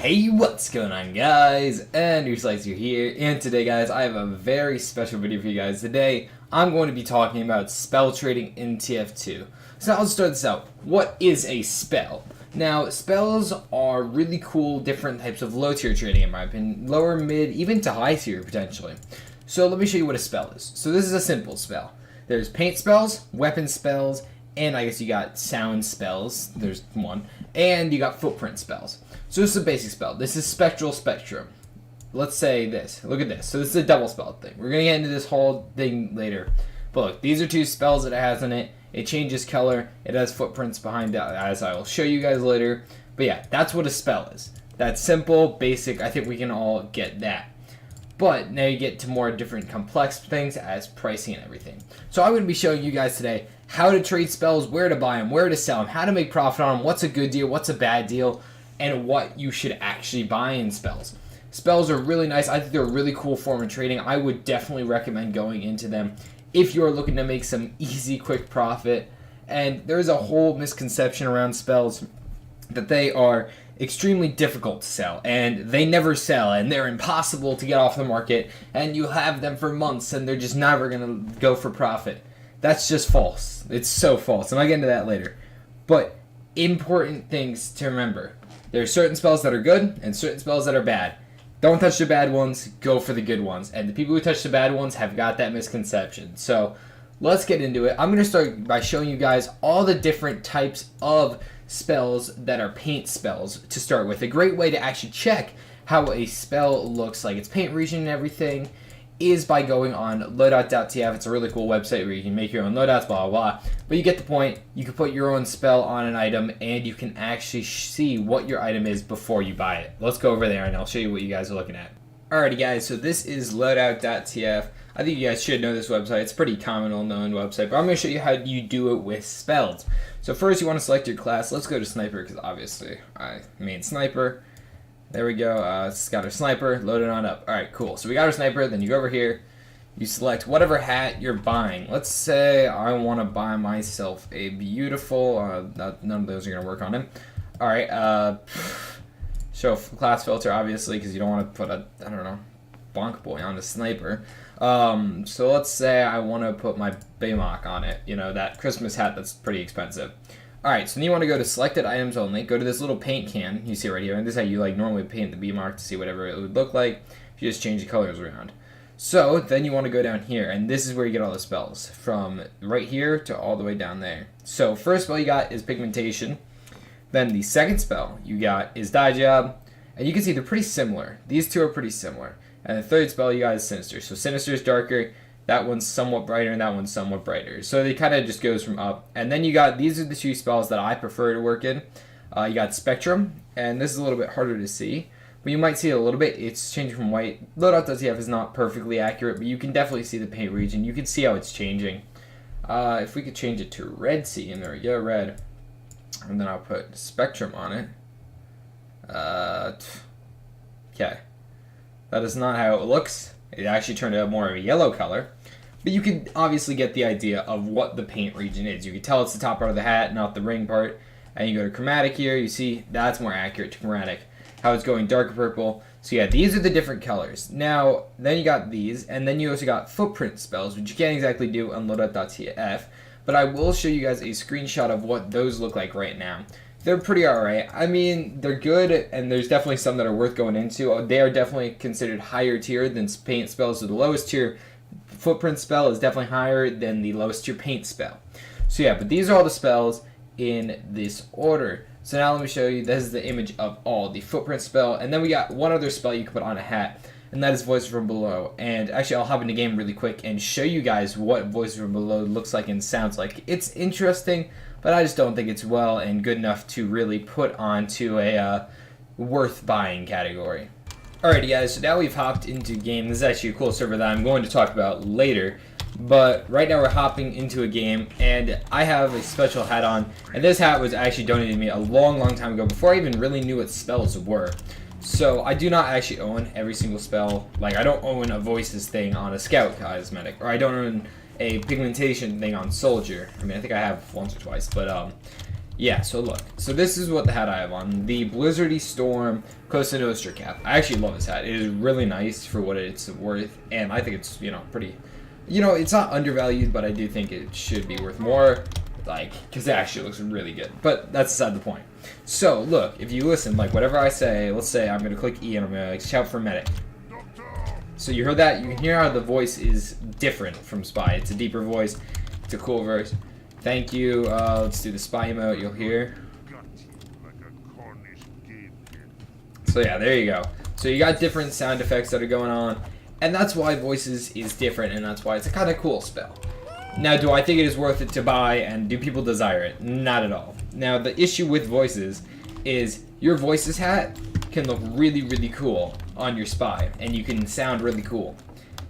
Hey, what's going on, guys? And Slicer here, and today, guys, I have a very special video for you guys. Today, I'm going to be talking about spell trading in TF2. So now let's start this out. What is a spell? Now, spells are really cool, different types of low tier trading, in my opinion. Lower, mid, even to high tier, potentially. So let me show you what a spell is. So this is a simple spell. There's paint spells, weapon spells, and I guess you got sound spells. There's one. And you got footprint spells. So this is a basic spell. This is Spectral Spectrum. Let's say this. Look at this. So this is a double spell thing. We're going to get into this whole thing later. But look, these are two spells that it has in it. It changes color. It has footprints behind it, as I will show you guys later. But yeah, that's what a spell is. That's simple, basic. I think we can all get that. But now you get to more different complex things as pricing and everything. So I'm going to be showing you guys today how to trade spells, where to buy them, where to sell them, how to make profit on them, what's a good deal, what's a bad deal, and what you should actually buy in spells. Spells are really nice. I think they're a really cool form of trading. I would definitely recommend going into them if you're looking to make some easy, quick profit. And there's a whole misconception around spells that they are extremely difficult to sell, and they never sell, and they're impossible to get off the market, and you have them for months, and they're just never going to go for profit. That's just false. It's so false. I might get into that later. But important things to remember. There are certain spells that are good and certain spells that are bad. Don't touch the bad ones, go for the good ones. And the people who touch the bad ones have got that misconception. So let's get into it. I'm going to start by showing you guys all the different types of spells that are paint spells to start with. A great way to actually check how a spell looks like its paint region and everything is by going on loadout.tf. It's a really cool website where you can make your own loadouts, blah, blah, blah. But you get the point. You can put your own spell on an item, and you can actually see what your item is before you buy it. Let's go over there, and I'll show you what you guys are looking at. Alrighty, guys, so this is loadout.tf. I think you guys should know this website. It's a pretty common, well-known website, but I'm going to show you how you do it with spells. So first, you want to select your class. Let's go to Sniper, because obviously I mean Sniper. There we go. It's got our sniper. Load it on up. Alright, cool. So we got our sniper. Then you go over here. You select whatever hat you're buying. Let's say I want to buy myself a beautiful... none of those are going to work on him. Alright. Show class filter, obviously, because you don't want to put a, I don't know, bonk boy on a sniper. So let's say I want to put my Baylock on it. You know, that Christmas hat that's pretty expensive. Alright, so then you want to go to selected items only, go to this little paint can, you see right here, and this is how you like normally paint the B mark to see whatever it would look like if you just change the colors around. So then you want to go down here, and this is where you get all the spells, from right here to all the way down there. So first spell you got is Pigmentation, then the second spell you got is Dye Job, and you can see they're pretty similar. These two are pretty similar. And the third spell you got is Sinister. So Sinister is darker, that one's somewhat brighter, and that one's somewhat brighter. So it kind of just goes from up. And then you got, these are the two spells that I prefer to work in. You got Spectrum, and this is a little bit harder to see. But you might see it a little bit. It's changing from white. Loadout.tf is not perfectly accurate, but you can definitely see the paint region. You can see how it's changing. If we could change it to red scene, there we go, red. And then I'll put Spectrum on it. Okay. That is not how it looks. It actually turned out more of a yellow color. But you can obviously get the idea of what the paint region is. You can tell it's the top part of the hat, not the ring part. And you go to chromatic here, you see that's more accurate to chromatic. How it's going darker purple. So yeah, these are the different colors. Now, then you got these, and then you also got footprint spells, which you can't exactly do on loadout.tf. But I will show you guys a screenshot of what those look like right now. They're pretty alright. I mean, they're good, and there's definitely some that are worth going into. They are definitely considered higher tier than paint spells. So the lowest tier footprint spell is definitely higher than the lowest tier paint spell. So yeah, but these are all the spells in this order. So now let me show you, this is the image of all the footprint spell. And then we got one other spell you can put on a hat, and that is Voice from Below. And actually, I'll hop into game really quick and show you guys what Voice from Below looks like and sounds like. It's interesting, but I just don't think it's well and good enough to really put onto a worth buying category. Alrighty guys, so now we've hopped into game. This is actually a cool server that I'm going to talk about later. But right now we're hopping into a game, and I have a special hat on. And this hat was actually donated to me a long time ago, before I even really knew what spells were. So I do not actually own every single spell. Like, I don't own a Voices thing on a Scout cosmetic, or I don't own a Pigmentation thing on Soldier. I mean, I think I have once or twice, but Yeah, so look. So this is what the hat I have on. The Blizzardy Storm Cosa Nostra cap. I actually love this hat. It is really nice for what it's worth, and I think it's, pretty... it's not undervalued, but I do think it should be worth more, because it actually looks really good. But that's beside the point. So, look, if you listen, whatever I say, let's say I'm going to click E and I'm going to shout for medic. So you heard that? You can hear how the voice is different from Spy. It's a deeper voice. It's a cool verse. Thank you. Let's do the Spy emote. You'll hear. So yeah, there you go. So you got different sound effects that are going on, and that's why voices is different, and that's why it's a kind of cool spell. Now, do I think it is worth it to buy, and do people desire it? Not at all. Now, the issue with voices is your voices hat can look really, really cool on your Spy, and you can sound really cool.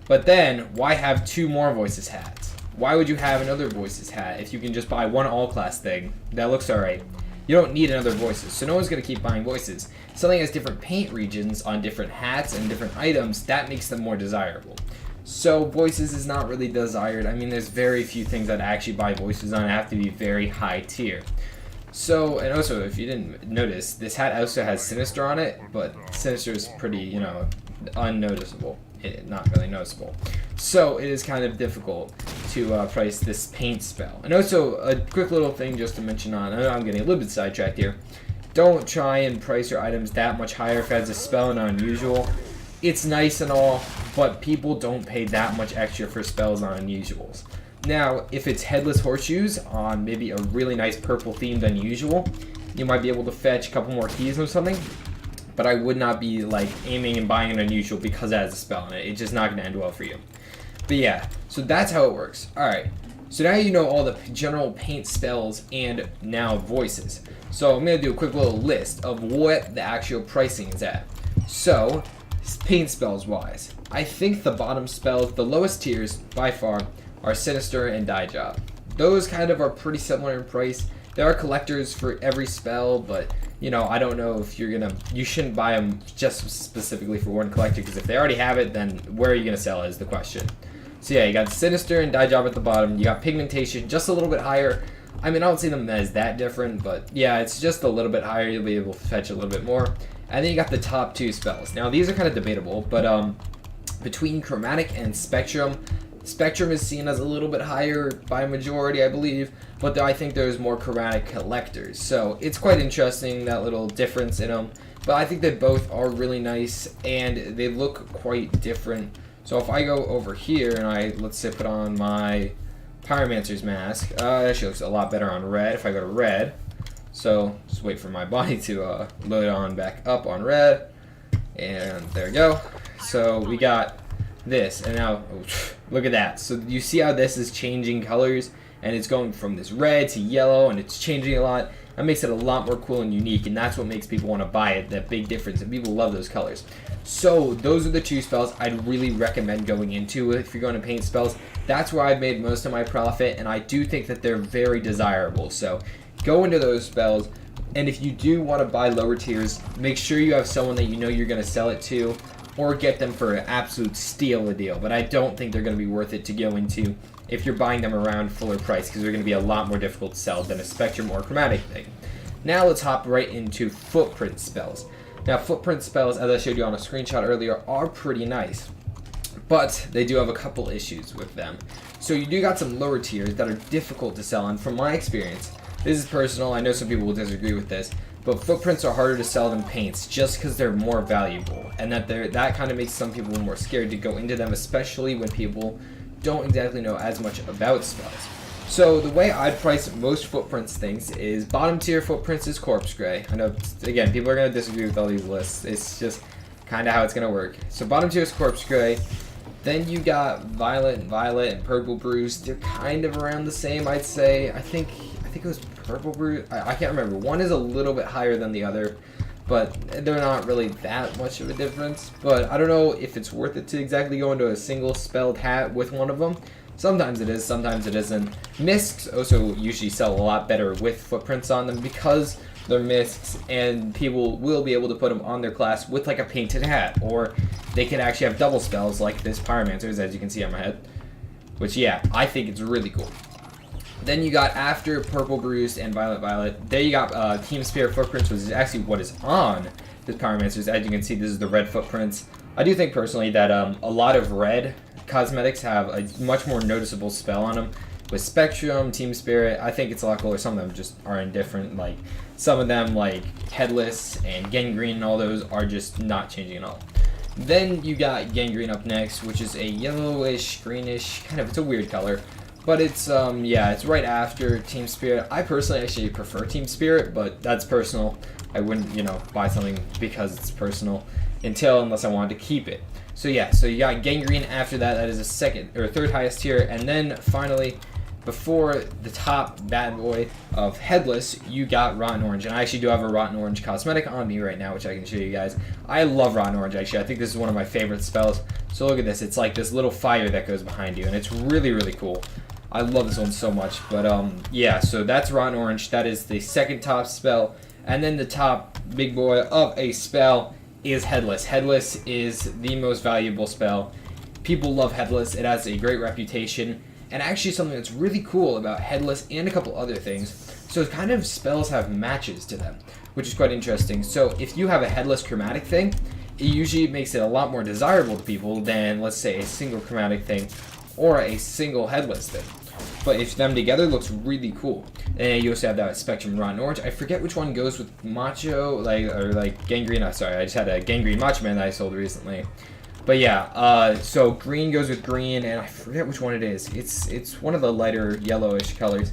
But then, why have 2 more voices hats? Why would you have another voices hat if you can just buy one all-class thing that looks alright? You don't need another voices, so no one's going to keep buying voices. Something has different paint regions on different hats and different items, that makes them more desirable. So voices is not really desired. I mean, there's very few things that actually buy voices on. It have to be very high tier. So, and also, if you didn't notice, this hat also has Sinister on it, but Sinister is pretty, unnoticeable. Not really noticeable. So, it is kind of difficult to price this paint spell. And also, a quick little thing just to mention on, I know I'm getting a little bit sidetracked here. Don't try and price your items that much higher if it has a spell and unusual. It's nice and all, but people don't pay that much extra for spells on unusuals. Now, if it's Headless Horseshoes on maybe a really nice purple themed unusual, you might be able to fetch a couple more keys or something, but I would not be aiming and buying an unusual because it has a spell in it. It's just not going to end well for you. But yeah, so that's how it works. Alright, so now you know all the general paint spells and now voices. So I'm going to do a quick little list of what the actual pricing is at. So, paint spells wise, I think the bottom spells, the lowest tiers by far, are Sinister and Dye Job. Those kind of are pretty similar in price. There are collectors for every spell, but I don't know if you shouldn't buy them just specifically for one collector, because if they already have it, then where are you going to sell it is the question. So yeah, you got Sinister and Dye Job at the bottom. You got Pigmentation just a little bit higher. I mean, I don't see them as that different, but yeah, it's just a little bit higher. You'll be able to fetch a little bit more. And then you got the top 2 spells. Now, these are kind of debatable, but between Chromatic and Spectrum, Spectrum is seen as a little bit higher by majority, I believe, but I think there's more Chromatic collectors. So it's quite interesting, that little difference in them. But I think they both are really nice, and they look quite different. So if I go over here and let's say, put on my Pyromancer's mask, it actually looks a lot better on red if I go to red. So just wait for my body to load on back up on red, and there we go. So we got this, and now look at that. So you see how this is changing colors, and it's going from this red to yellow, and it's changing a lot. That makes it a lot more cool and unique, and that's what makes people want to buy it, that big difference, and people love those colors. So those are the 2 spells I'd really recommend going into if you're going to paint spells. That's where I've made most of my profit, and I do think that they're very desirable. So go into those spells, and if you do want to buy lower tiers, make sure you have someone that you know you're going to sell it to, or get them for an absolute steal a deal. But I don't think they're going to be worth it to go into if you're buying them around fuller price, because they're going to be a lot more difficult to sell than a Spectrum or Chromatic thing. Now let's hop right into footprint spells. Now, footprint spells, as I showed you on a screenshot earlier, are pretty nice, but they do have a couple issues with them. So you do got some lower tiers that are difficult to sell, and from my experience, this is personal, I know some people will disagree with this, but footprints are harder to sell than paints just because they're more valuable, and that kind of makes some people more scared to go into them, especially when people don't exactly know as much about spells. So the way I'd price most footprints things is bottom tier footprints is Corpse Gray. I know, again, people are going to disagree with all these lists. It's just kind of how it's going to work. So bottom tier is Corpse Gray. Then you got Violet and Purple Bruise. They're kind of around the same, I'd say. I think it was Purple Bruise. I can't remember. One is a little bit higher than the other, but they're not really that much of a difference. But I don't know if it's worth it to exactly go into a single spelled hat with one of them. Sometimes it is, sometimes it isn't. Misks also usually sell a lot better with footprints on them because they're misks, and people will be able to put them on their class with like a painted hat, or they can actually have double spells like this Pyromancer's, as you can see on my head. Which, yeah, I think it's really cool. Then you got after Purple Bruised and Violet Violet. There you got Team Spirit Footprints, which is actually what is on this Pyromancer's. As you can see, this is the red footprints. I do think personally that a lot of red cosmetics have a much more noticeable spell on them. With Spectrum, Team Spirit, I think it's a lot cooler. Some of them just are indifferent. Like some of them, like Headless and Gangrene and all those, are just not changing at all. Then you got Gangrene up next, which is a yellowish, greenish, kind of, it's a weird color. But it's, yeah, it's right after Team Spirit. I personally actually prefer Team Spirit, but that's personal. I wouldn't, you know, buy something because it's personal unless I wanted to keep it. So yeah, so you got Gangrene after that. That is a second or third highest tier. And then finally, before the top bad boy of Headless, you got Rotten Orange. And I actually do have a Rotten Orange cosmetic on me right now, which I can show you guys. I love Rotten Orange, actually. I think this is one of my favorite spells. So look at this. It's like this little fire that goes behind you, and it's really, really cool. I love this one so much. But yeah, so that's Rotten Orange. That is the second top spell. And then the top big boy of a spell is Headless. Headless is the most valuable spell. People love Headless. It has a great reputation. And actually something that's really cool about Headless and a couple other things. So kind of spells have matches to them, which is quite interesting. So if you have a Headless chromatic thing, it usually makes it a lot more desirable to people than, let's say, a single chromatic thing or a single Headless thing. But if them together, looks really cool. And you also have that Spectrum Rotten Orange. I forget which one goes with Macho, like Gangrene. Sorry, I just had a Gangrene Macho Man that I sold recently. But yeah, so green goes with green, and I forget which one it is. It's one of the lighter yellowish colors.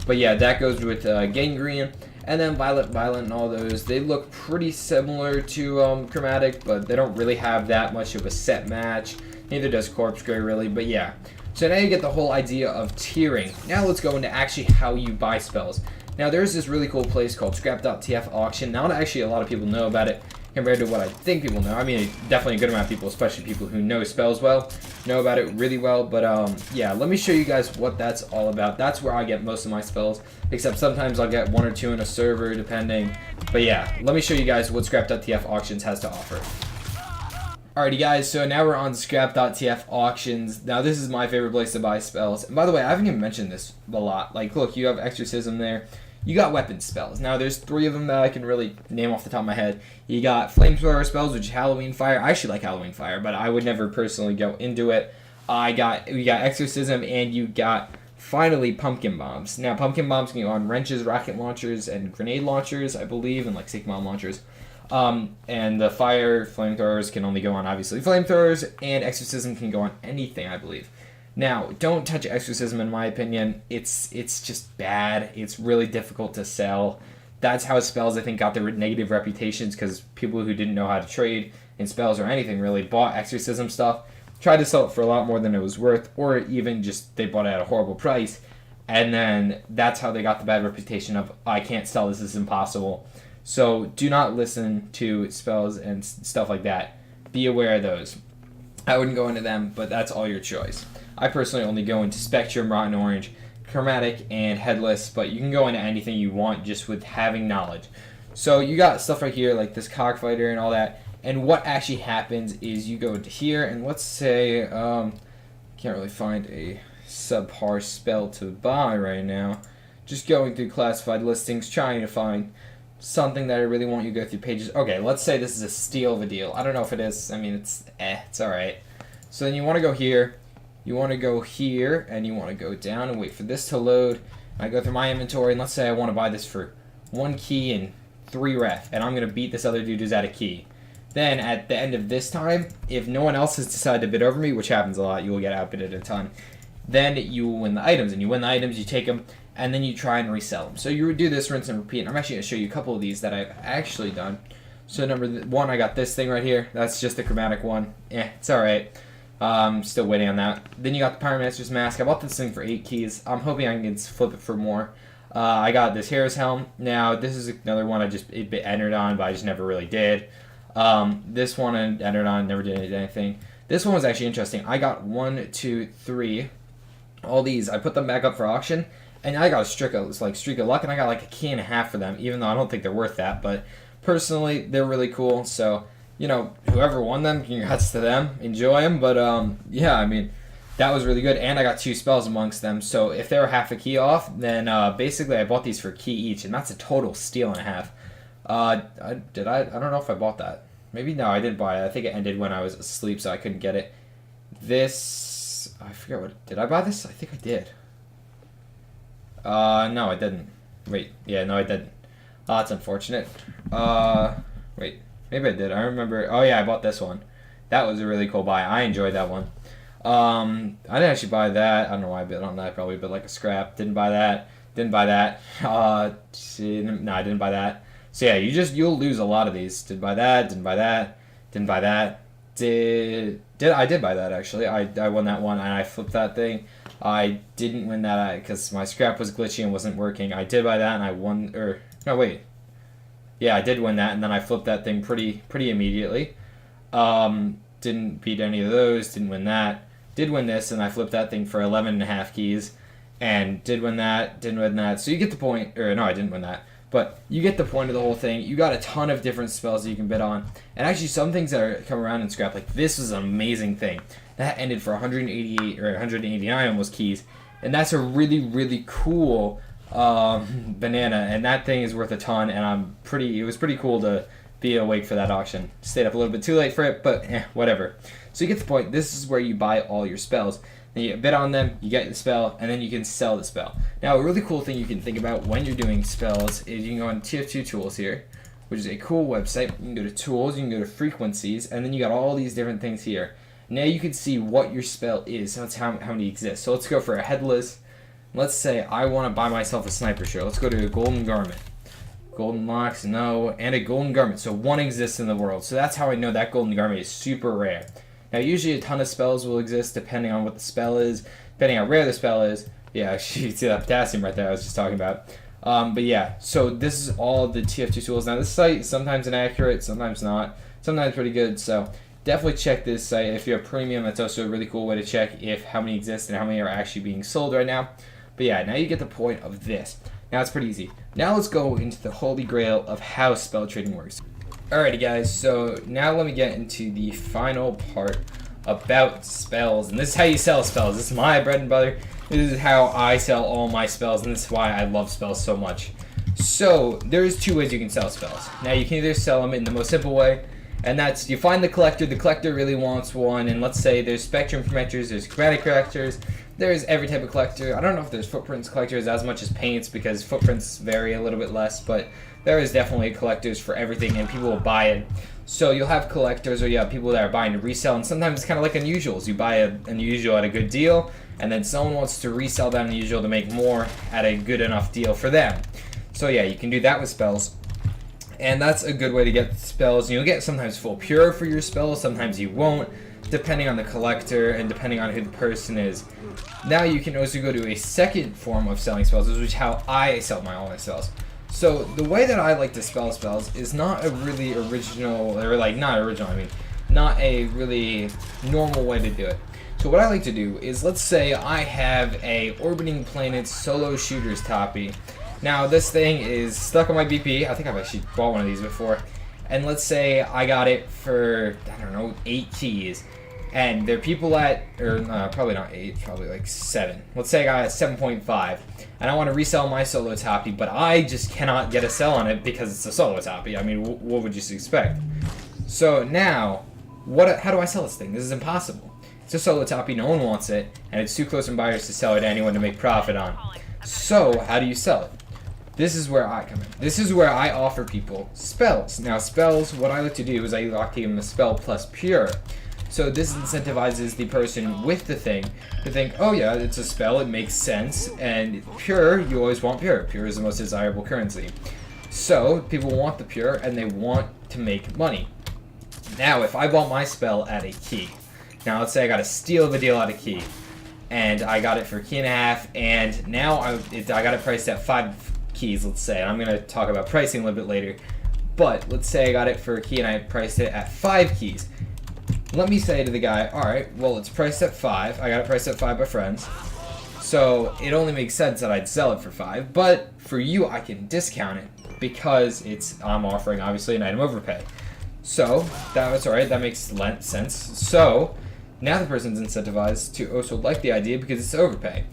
But yeah, that goes with Gangrene. And then Violet Violet and all those, they look pretty similar to Chromatic, but they don't really have that much of a set match. Neither does Corpse Gray, really, but yeah. So now you get the whole idea of tiering. Now let's go into actually how you buy spells. Now there's this really cool place called Scrap.tf auction. Not actually a lot of people know about it compared to what I think people know. I mean, definitely a good amount of people, especially people who know spells well, know about it really well. But yeah, let me show you guys what that's all about. That's where I get most of my spells, except sometimes I'll get 1 or 2 in a server, depending. But yeah, let me show you guys what Scrap.tf auctions has to offer. Alrighty guys, so now we're on Scrap.tf auctions. Now this is my favorite place to buy spells. And by the way, I haven't even mentioned this a lot. Like, look, you have Exorcism there. You got weapon spells. Now there's 3 of them that I can really name off the top of my head. You got Flamethrower spells, which is Halloween Fire. I actually like Halloween Fire, but I would never personally go into it. We got Exorcism, and you got finally Pumpkin Bombs. Now Pumpkin Bombs can go on wrenches, rocket launchers, and grenade launchers, I believe, and like stick bomb launchers. And the fire flamethrowers can only go on, obviously, flamethrowers, and Exorcism can go on anything, I believe. Now, don't touch Exorcism, in my opinion. It's just bad. It's really difficult to sell. That's how spells, I think, got their negative reputations, because people who didn't know how to trade in spells or anything really bought Exorcism stuff, tried to sell it for a lot more than it was worth, or even just they bought it at a horrible price, and then that's how they got the bad reputation of, I can't sell this is impossible. So do not listen to spells and stuff like that. Be aware of those. I wouldn't go into them, but that's all your choice. I personally only go into Spectrum, Rotten Orange, Chromatic, and Headless, but you can go into anything you want just with having knowledge. So you got stuff right here like this Cockfighter and all that, and what actually happens is you go into here, and let's say, can't really find a subpar spell to buy right now. Just going through classified listings, trying to find something that I really want you to go through pages. Okay, let's say this is a steal of a deal. I don't know if it is. I mean, it's alright. So then you want to go here, you want to go here, and you want to go down and wait for this to load. I go through my inventory, and let's say I want to buy this for 1 key and 3 ref, and I'm going to beat this other dude who's at a key. Then at the end of this time, if no one else has decided to bid over me, which happens a lot, you will get outbidded a ton, then you will win the items, and you win the items, you take them, and then you try and resell them. So you would do this, rinse and repeat. I'm actually going to show you a couple of these that I've actually done. So number 1, I got this thing right here. That's just the chromatic one. It's alright. Still waiting on that. Then you got the Pyromancer's Mask. I bought this thing for 8 keys. I'm hoping I can flip it for more. I got this Hero's Helm. Now, this is another one I just entered on, but I just never really did. This one I entered on, never did anything. This one was actually interesting. I got 1, 2, 3. All these. I put them back up for auction. And I got a streak of luck, and I got like 1.5 keys for them, even though I don't think they're worth that. But personally, they're really cool. So, you know, whoever won them, congrats to them. Enjoy them. But, yeah, I mean, that was really good, and I got 2 spells amongst them. So if they were half a key off, then basically I bought these for a key each, and that's a total steal and a half. I don't know if I bought that. Maybe no, I didn't buy it. I think it ended when I was asleep, so I couldn't get it. This, I forget what, did I buy this? I think I did. No, I didn't. Wait, yeah, no, I didn't. Oh, that's unfortunate. Wait, maybe I did. I remember. Oh yeah, I bought this one. That was a really cool buy. I enjoyed that one. I didn't actually buy that. I don't know why I bid on that. Probably bid like a scrap. Didn't buy that. Didn't buy that. No, I didn't buy that. So yeah, you'll lose a lot of these. Didn't buy that. Didn't buy that. Didn't buy that. I did buy that actually. I won that one and I flipped that thing. I didn't win that because my scrap was glitchy and wasn't working. I did buy that and I won. Or no, wait. Yeah, I did win that and then I flipped that thing pretty immediately. Didn't beat any of those. Didn't win that. Did win this and I flipped that thing for 11.5 keys. And did win that. Didn't win that. So you get the point. Or no, I didn't win that. But you get the point of the whole thing. You got a ton of different spells that you can bid on. And actually some things that come around in scrap, like this was an amazing thing. That ended for 188 or 189 almost keys. And that's a really cool banana. And that thing is worth a ton. And it was pretty cool to be awake for that auction. Stayed up a little bit too late for it, but whatever. So you get the point. This is where you buy all your spells. Then you bid on them, you get the spell, and then you can sell the spell. Now, a really cool thing you can think about when you're doing spells is you can go on TF2 Tools here, which is a cool website. You can go to Tools, you can go to Frequencies, and then you got all these different things here. Now you can see what your spell is. So that's how many exist. So let's go for a headless. Let's say I want to buy myself a sniper shirt. Let's go to a golden garment. Golden locks, no, and a golden garment. So one exists in the world. So that's how I know that golden garment is super rare. Now, usually a ton of spells will exist depending on what the spell is, depending on how rare the spell is. Yeah, you can see that potassium right there I was just talking about. But yeah, so this is all the TF2 tools. Now, this site is sometimes inaccurate, sometimes not, sometimes pretty good. So definitely check this site. If you have premium, that's also a really cool way to check how many exist and how many are actually being sold right now. But yeah, now you get the point of this. Now it's pretty easy. Now let's go into the holy grail of how spell trading works. Alrighty guys, so now let me get into the final part about spells, and this is how you sell spells. This is my bread and butter. This is how I sell all my spells, and this is why I love spells so much. So there's 2 ways you can sell spells. Now you can either sell them in the most simple way, and that's you find the collector really wants one, and let's say there's spectrum collectors, there's chromatic collectors, there's every type of collector. I don't know if there's footprints collectors as much as paints because footprints vary a little bit less, but there is definitely collectors for everything and people will buy it. So you'll have collectors or you have people that are buying to resell, and sometimes it's kind of like unusuals. You buy an unusual at a good deal and then someone wants to resell that unusual to make more at a good enough deal for them. So yeah, you can do that with spells. And that's a good way to get spells. You'll get sometimes full pure for your spells, sometimes you won't, depending on the collector and depending on who the person is. Now you can also go to a second form of selling spells, which is how I sell all my spells. So the way that I like to sell spells is not a really original, or like not original, I mean, not a really normal way to do it. So what I like to do is, let's say I have a Orbiting Planets Solo Shooters Toppy. Now this thing is stuck on my BP. I think I've actually bought one of these before. And let's say I got it for, I don't know, 8 keys. And there are people at, or probably not 8, probably like 7. Let's say I got it 7.5. And I want to resell my solo toppy, but I just cannot get a sell on it because it's a solo toppy. I mean, what would you expect? So now, how do I sell this thing? This is impossible. It's a solo toppy, no one wants it, and it's too close in buyers to sell it to anyone to make profit on. So, how do you sell it? This is where I come in. This is where I offer people spells. Now spells, what I like to do is I like to give them a spell plus pure. So this incentivizes the person with the thing to think, oh yeah, it's a spell, it makes sense, and pure, you always want pure. Pure is the most desirable currency. So people want the pure and they want to make money. Now if I bought my spell at a key, now let's say I got a steal of a deal at a key, and I got it for 1.5 keys, and now I got it priced at 5 keys, let's say. I'm going to talk about pricing a little bit later, but let's say I got it for a key and I priced it at 5 keys. Let me say to the guy, alright, well it's priced at 5, I got it priced at 5 by friends, so it only makes sense that I'd sell it for 5, but for you I can discount it because I'm offering obviously an item overpay. So, that's alright, that makes sense. So, Now the person's incentivized to also like the idea because it's overpay.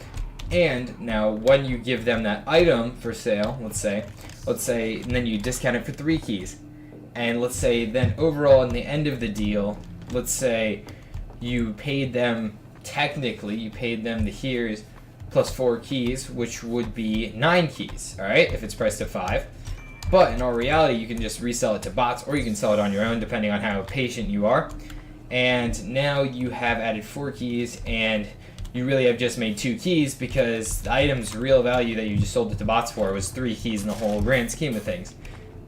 And now when you give them that item for sale, let's say, and then you discount it for 3 keys. And let's say then overall in the end of the deal, let's say you paid them, technically you paid them the here's plus 4 keys, which would be 9 keys, alright, if it's priced at 5. But in all reality, you can just resell it to bots, or you can sell it on your own, depending on how patient you are. And now you have added 4 keys, and you really have just made 2 keys because the item's real value that you just sold it to bots for was 3 keys in the whole grand scheme of things.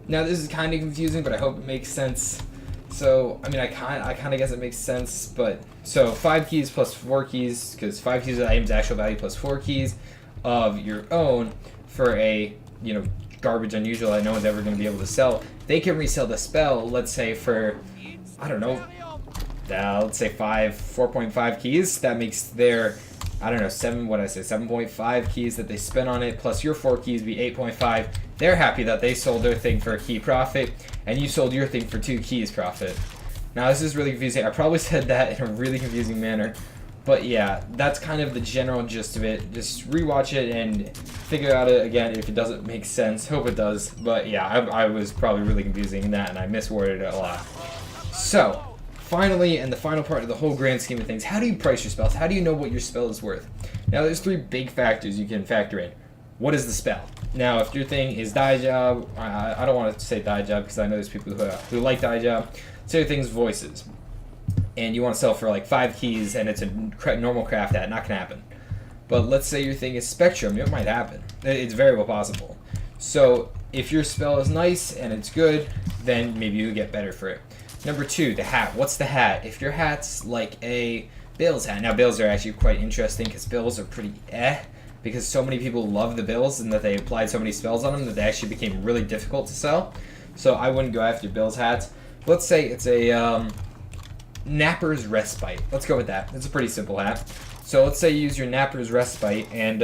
Now this is kind of confusing, but I hope it makes sense. So, I mean, I kind of guess it makes sense, but so 5 keys plus 4 keys, because 5 keys of the item's actual value plus 4 keys of your own for a, garbage unusual that no one's ever going to be able to sell. They can resell the spell, let's say for, I don't know, let's say 4.5 keys. That makes their, I don't know, 7.5 keys that they spent on it, plus your 4 keys be 8.5. They're happy that they sold their thing for a key profit, and you sold your thing for 2 keys profit. Now this is really confusing. I probably said that in a really confusing manner, but yeah, that's kind of the general gist of it. Just rewatch it and figure out it again if it doesn't make sense. Hope it does, but yeah, I was probably really confusing in that, and I misworded it a lot. So, finally, and the final part of the whole grand scheme of things, how do you price your spells? How do you know what your spell is worth? Now, there's 3 big factors you can factor in. What is the spell? Now, if your thing is die job, I don't want to say die job because I know there's people who like die job. Say your thing's voices, and you want to sell for like 5 keys, and it's a normal craft that not gonna happen. But let's say your thing is spectrum, it might happen. It's very well possible. So if your spell is nice and it's good, then maybe you get better for it. Number 2, the hat. What's the hat? If your hat's like a Bill's hat. Now Bills are actually quite interesting because Bills are pretty because so many people love the Bills and that they applied so many spells on them that they actually became really difficult to sell. So I wouldn't go after Bills hats. Let's say it's a Napper's Respite. Let's go with that. It's a pretty simple hat. So let's say you use your Napper's Respite and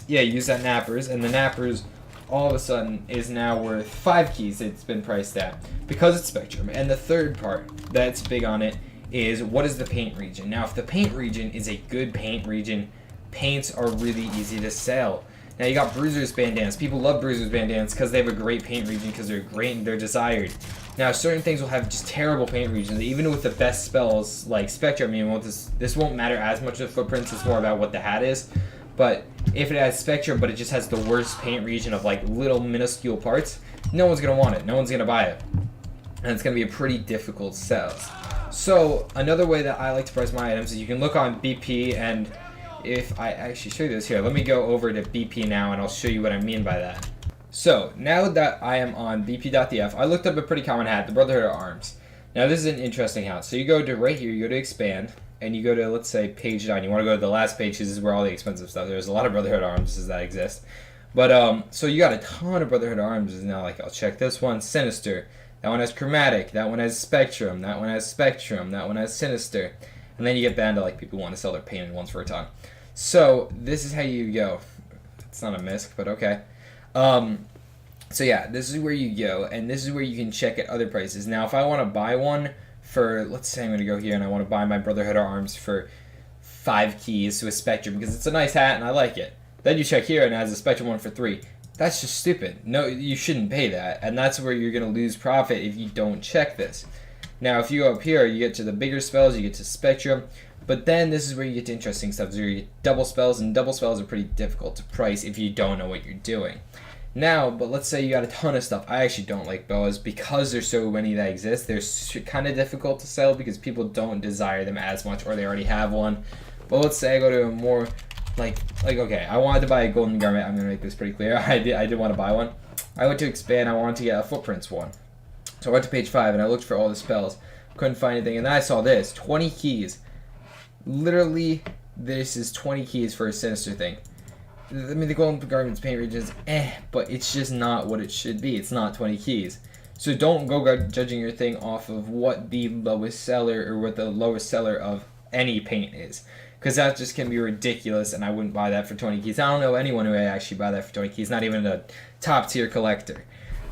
use that Napper's, and the Napper's all of a sudden is now worth 5 keys. It's been priced at because it's spectrum. And the third part that's big on it is what is the paint region. Now if the paint region is a good paint region, paints are really easy to sell. Now you got Bruiser's bandanas. People love Bruiser's bandanas because they have a great paint region because they're great and they're desired. Now certain things will have just terrible paint regions, even with the best spells like Spectrum. I mean, this won't matter as much of footprints. It's more about what the hat is. But if it has Spectrum, but it just has the worst paint region of like little minuscule parts, no one's gonna want it. No one's gonna buy it, and it's gonna be a pretty difficult sell. So another way that I like to price my items is you can look on BP, and if I actually show you this here, let me go over to BP now and I'll show you what I mean by that. So now that I am on Backpack.tf, I looked up a pretty common hat, the Brotherhood of Arms. Now this is an interesting hat. So you go to right here, you go to expand, and you go to, let's say, page 9. You want to go to the last page because this is where all the expensive stuff. There's a lot of Brotherhood of Arms that exist. But so you got a ton of Brotherhood of Arms now. Like, I'll check this one, Sinister. That one has Chromatic. That one has Spectrum. That one has Spectrum. That one has Sinister. And then you get banned to like people who want to sell their painted ones for a ton. So this is how you go. It's not a misc, but okay. So yeah, this is where you go, and this is where you can check at other prices. Now, if I want to buy one for, let's say I'm going to go here and I want to buy my Brotherhood of Arms for 5 keys to a Spectrum because it's a nice hat and I like it. Then you check here and it has a Spectrum one for 3. That's just stupid. No, you shouldn't pay that, and that's where you're going to lose profit if you don't check this. Now, if you go up here, you get to the bigger spells, you get to Spectrum, but then this is where you get to interesting stuff. So you get double spells, and double spells are pretty difficult to price if you don't know what you're doing. Now, but let's say you got a ton of stuff. I actually don't like boas because there's so many that exist. They're kind of difficult to sell because people don't desire them as much or they already have one. But let's say I go to a more like okay, I wanted to buy a golden garment. I'm gonna make this pretty clear. I did want to buy one. I went to expand. I wanted to get a footprints one. So I went to page 5 and I looked for all the spells. Couldn't find anything, and then I saw this 20 keys. Literally, this is 20 keys for a Sinister thing. I mean, the golden garment's paint region is but it's just not what it should be. It's not 20 keys. So don't go judging your thing off of what the lowest seller or what the lowest seller of any paint is, because that just can be ridiculous, and I wouldn't buy that for 20 keys. I don't know anyone who would actually buy that for 20 keys, not even a top tier collector.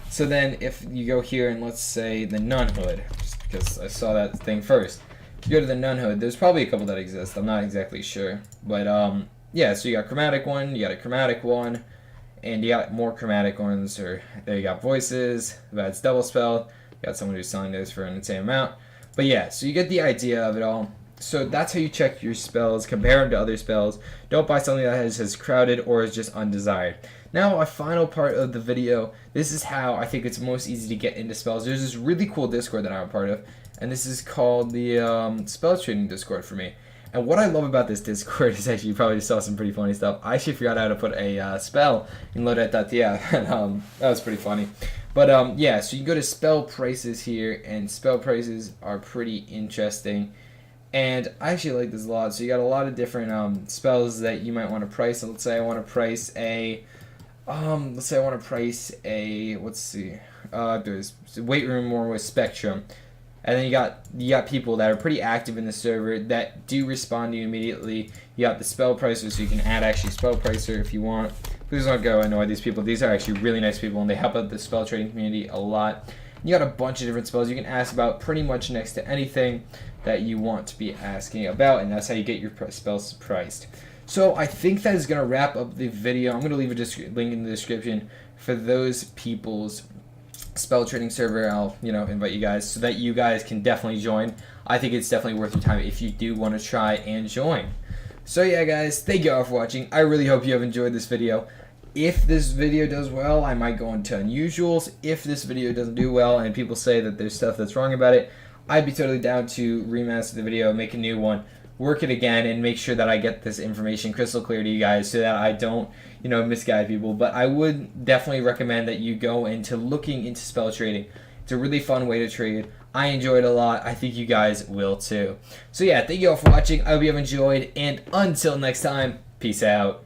So then if you go here and let's say the Nun Hood, just because I saw that thing first. you go to the Nunhood, there's probably a couple that exist. I'm not exactly sure. But yeah, so you got chromatic one, you got a chromatic one, and you got more chromatic ones. Or there you got voices, that's double spell. You got someone who's selling those for an insane amount. But yeah, so you get the idea of it all. So that's how you check your spells, compare them to other spells. Don't buy something that has crowded or is just undesired. Now, a final part of the video, this is how I think it's most easy to get into spells. There's this really cool Discord that I'm a part of, and this is called the spell trading Discord for me. And what I love about this Discord is actually, you probably saw some pretty funny stuff. I actually forgot how to put a spell in loadout.tf, and that was pretty funny. But yeah, so you go to spell prices here, and spell prices are pretty interesting. And I actually like this a lot. So you got a lot of different spells that you might want to price. So let's say I want to price a, let's see, there's Weight Room more with Spectrum. And then you got people that are pretty active in the server that do respond to you immediately. You got the spell pricer, so you can add actually spell pricer if you want. Please don't go annoy these people. These are actually really nice people, and they help out the spell trading community a lot. You got a bunch of different spells you can ask about pretty much next to anything that you want to be asking about, and that's how you get your spells priced. So I think that is going to wrap up the video. I'm going to leave a link in the description for those people's spell trading server. I'll invite you guys so that you guys can definitely join. I think it's definitely worth your time if you do want to try and join. So yeah guys, thank you all for watching. I really hope you have enjoyed this video. If this video does well, I might go into unusuals. If this video doesn't do well and people say that there's stuff that's wrong about it, I'd be totally down to remaster the video, make a new one, work it again, and make sure that I get this information crystal clear to you guys so that I don't, misguide people. But I would definitely recommend that you go into looking into spell trading. It's a really fun way to trade. I enjoy it a lot. I think you guys will too. So yeah, thank you all for watching. I hope you have enjoyed, and until next time, peace out.